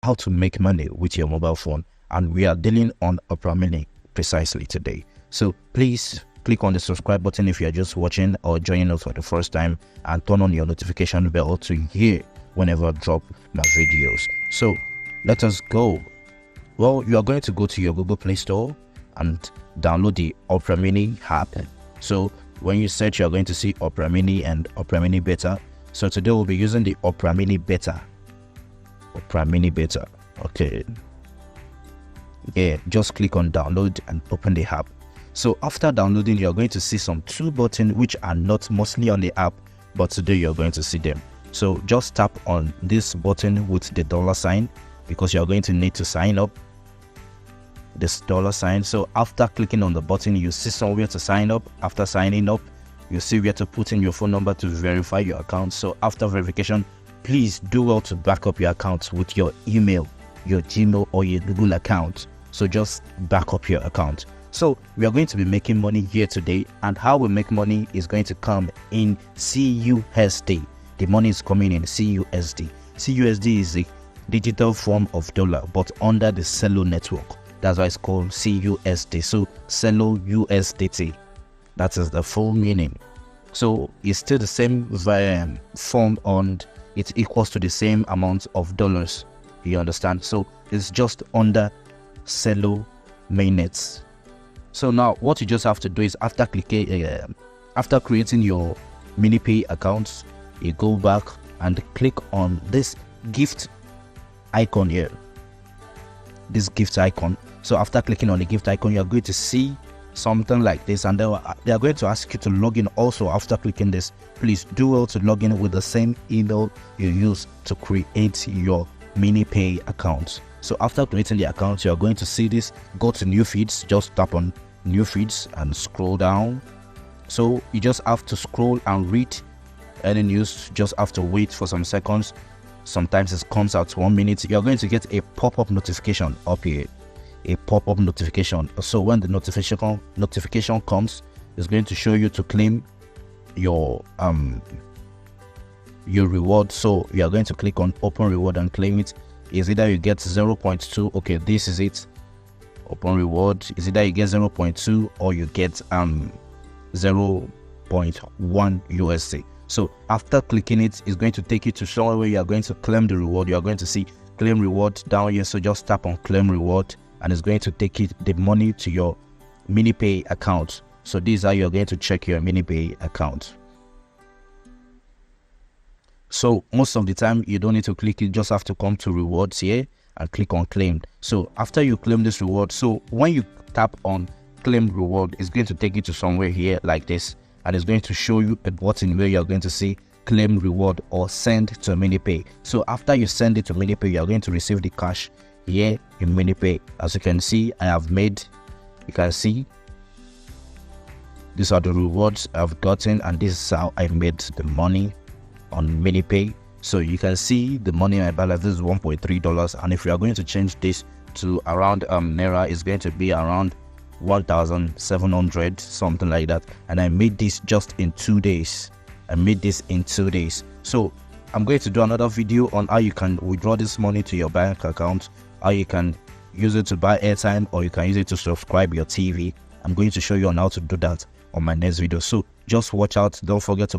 how to make money with your mobile phone, and we are dealing on Opera Mini precisely today. So please click on the subscribe button if you are just watching or joining us for the first time, and turn on your notification bell to hear whenever I drop my videos. So let us go. Well, you are going to go to your Google Play Store and download the Opera Mini app. So when you search, you're going to see Opera Mini and Opera Mini Beta. So today we'll be using the Opera Mini Beta. Opera Mini Beta. Okay. Yeah, just click on download and open the app. So after downloading, you're going to see some two buttons which are not mostly on the app, but today you're going to see them. So just tap on this button with the $sign, because you're going to need to sign up. This $sign. So after clicking on the button, you see somewhere to sign up. After signing up, you see where to put in your phone number to verify your account. So after verification, please do well to back up your account with your email, your Gmail or your Google account. So just back up your account. So we are going to be making money here today, and how we make money is going to come in CUSD. The money is coming in CUSD. CUSD is a digital form of dollar, but under the Celo network. That's why it's called CUSD. So Celo USDT. That is the full meaning. So it's still the same form, and it equals to the same amount of dollars. You understand? So it's just under Celo mainnets. So now what you just have to do is after creating your MiniPay account, you go back and click on this gift icon here. This gift icon. So after clicking on the gift icon, you're going to see something like this, and they are going to ask you to log in also. After clicking this, please do well to log in with the same email you use to create your MiniPay account. So after creating the account, you are going to see this. Go to new feeds, just tap on new feeds and scroll down. So you just have to scroll and read any news. Just have to wait for some seconds. Sometimes it comes out 1 minute. You're going to get a pop-up notification up here. A pop-up notification. So when the notification comes, it's going to show you to claim your reward. So you are going to click on open reward and claim it. Is either you get 0.2. okay, this is it. Open reward is either you get 0.2 or you get 0.1 USD. So after clicking it, it's going to take you to somewhere where you are going to claim the reward. You are going to see claim reward down here. So just tap on claim reward, and it's going to take it the money to your MiniPay account. So this is how you're going to check your MiniPay account. So most of the time you don't need to click it, you just have to come to rewards here and click on claim. So after you claim this reward, so when you tap on claim reward, it's going to take you to somewhere here like this, and it's going to show you a button where you're going to see claim reward or send to MiniPay. So after you send it to MiniPay, you're going to receive the cash here in MiniPay. As you can see, I have made, you can see these are the rewards I've gotten, and this is how I made the money on MiniPay. So you can see the money in my balance. This is $1.3, and if you are going to change this to around Naira, it's going to be around 1,700, something like that. And I made this just in 2 days. So I'm going to do another video on how you can withdraw this money to your bank account, how you can use it to buy airtime, or you can use it to subscribe your TV. I'm going to show you on how to do that on my next video. So just watch out. Don't forget to